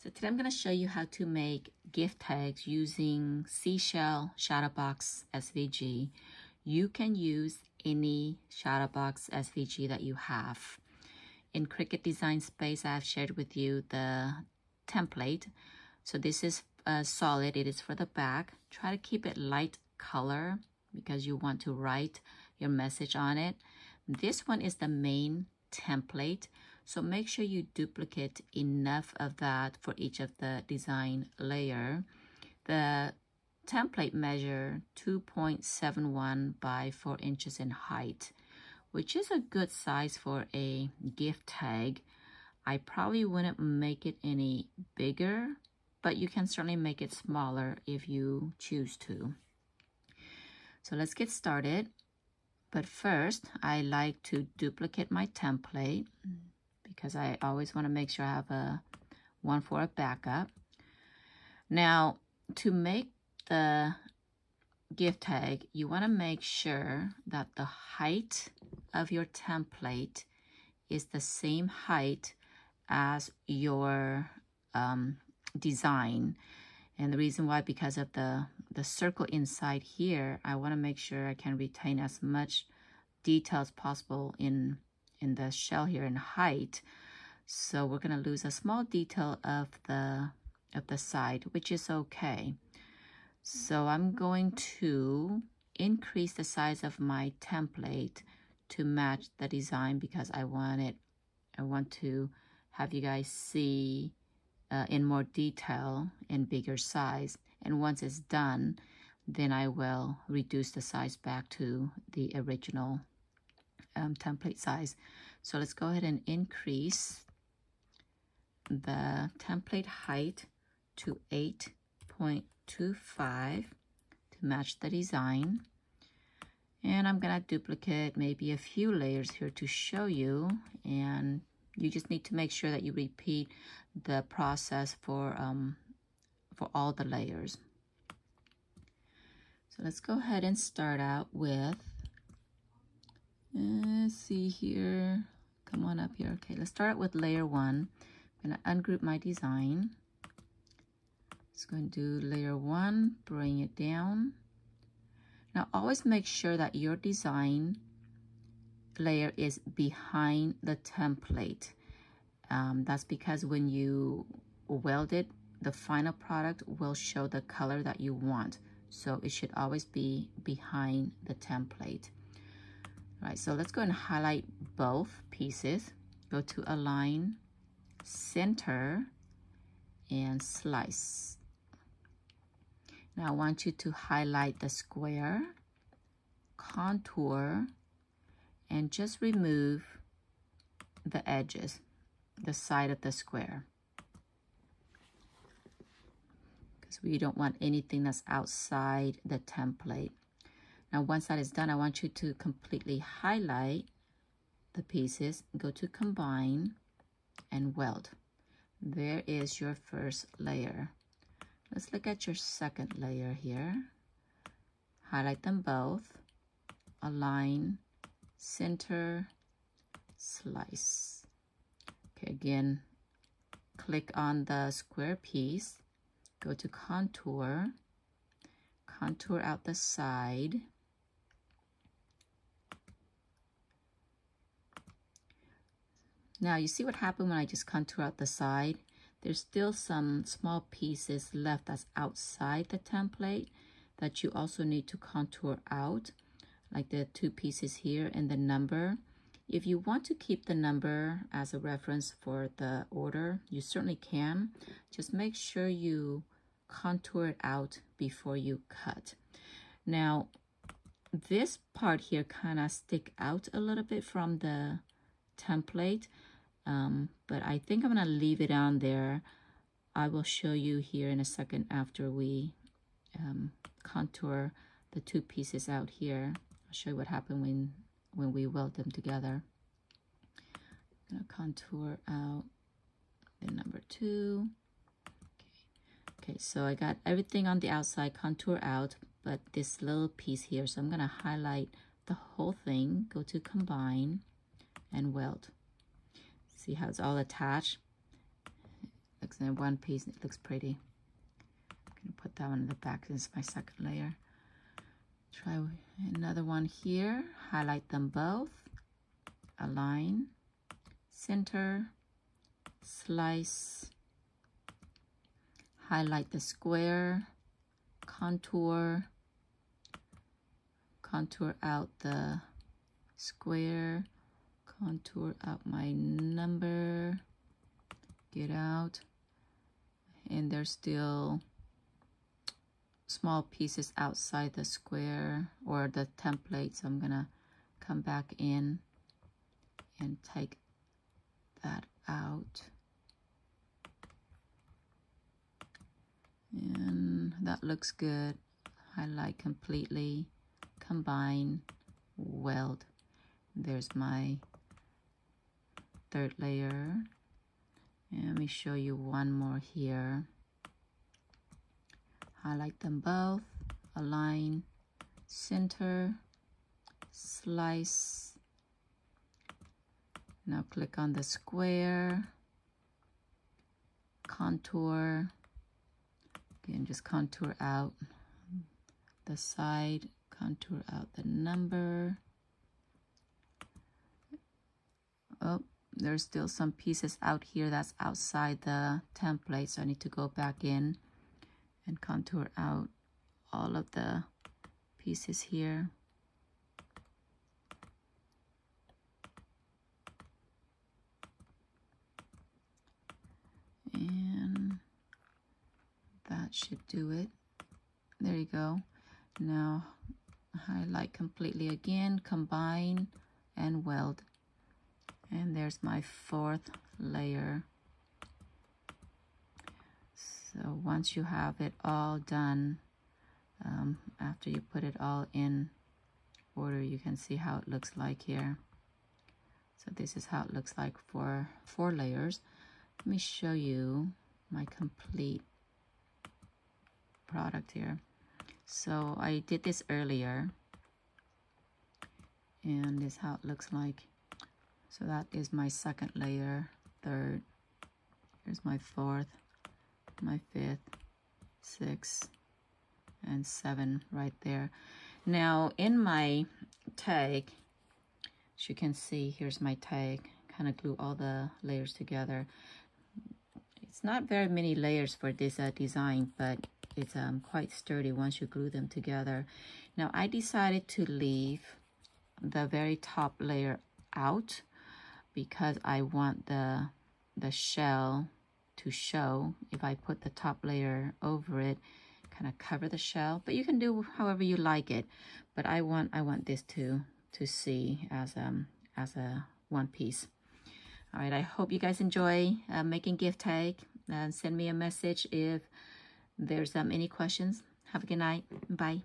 So today I'm going to show you how to make gift tags using Seashell Shadowbox SVG. You can use any Shadowbox SVG that you have. In Cricut Design Space, I have shared with you the template. So this is solid, it is for the back. Try to keep it light color because you want to write your message on it. This one is the main template. So make sure you duplicate enough of that for each of the design layer. The template measure 2.71 by 4 inches in height, which is a good size for a gift tag. I probably wouldn't make it any bigger, but you can certainly make it smaller if you choose to. So let's get started. But first, I like to duplicate my template because I always want to make sure I have one for a backup. Now, to make the gift tag, you want to make sure that the height of your template is the same height as your design. And the reason why, because of the circle inside here, I want to make sure I can retain as much detail as possible in the shell here in height. So we're going to lose a small detail of the side, which is okay. So I'm going to increase the size of my template to match the design because I want to have you guys see in more detail in bigger size. And once it's done, then I will reduce the size back to the original template size. So let's go ahead and increase the template height to 8.25 to match the design. And I'm gonna duplicate maybe a few layers here to show you, and you just need to make sure that you repeat the process for all the layers. So let's go ahead and start out with, let's see here, come on up here. Okay, let's start with layer 1. I'm gonna ungroup my design. Just going to do layer 1, bring it down. Now always make sure that your design layer is behind the template. That's because when you weld it, the final product will show the color that you want. So it should always be behind the template. All right, so let's go and highlight both pieces. Go to Align, Center, and Slice. Now I want you to highlight the square, contour, and just remove the edges, the side of the square, because we don't want anything that's outside the template. Now once that is done, I want you to completely highlight the pieces, go to Combine, and Weld. There is your first layer. Let's look at your second layer here. Highlight them both, Align, Center, Slice. Okay, again, click on the square piece, go to Contour, contour out the side. Now you see what happened when I just contour out the side? There's still some small pieces left that's outside the template that you also need to contour out, like the 2 pieces here and the number. If you want to keep the number as a reference for the order, you certainly can. Just make sure you contour it out before you cut. Now, this part here kind of stick out a little bit from the template, but I think I'm gonna leave it on there. I will show you here in a second after we contour the 2 pieces out here. I'll show you what happened when we weld them together. I'm gonna contour out the number 2. Okay, so I got everything on the outside contour out, but this little piece here, so I'm gonna highlight the whole thing, go to Combine, and Weld. See how it's all attached? looks in one piece. It looks pretty. I'm gonna put that one in the back. This is my second layer. Try another one here. Highlight them both. Align, center, slice, highlight the square, contour out the square, contour out my number, get out, and there's still small pieces outside the square or the template, so I'm gonna come back in and take that out. And that looks good. Highlight completely, combine, weld. There's my third layer. And let me show you one more here. Highlight them both, align, center, slice. Now click on the square, contour. Again, just contour out the side, contour out the number. Oh, there's still some pieces out here that's outside the template, so I need to go back in and contour out all of the pieces here. And that should do it. There you go. Now highlight completely again, combine and weld. And there's my fourth layer. So once you have it all done, after you put it all in order, you can see how it looks like here. So this is how it looks like for 4 layers. Let me show you my complete product here. So I did this earlier, and this is how it looks like. So that is my second layer, third. Here's my fourth, my fifth, sixth, and 7 right there. Now in my tag, as you can see, here's my tag. Kind of glue all the layers together. It's not very many layers for this design, but it's quite sturdy once you glue them together. Now I decided to leave the very top layer out because I want the shell to show. If I put the top layer over it, kind of cover the shell, but you can do however you like it. But I want this to see as a one piece. All right, I hope you guys enjoy making gift tag. Send me a message if there's any questions. Have a good night. Bye.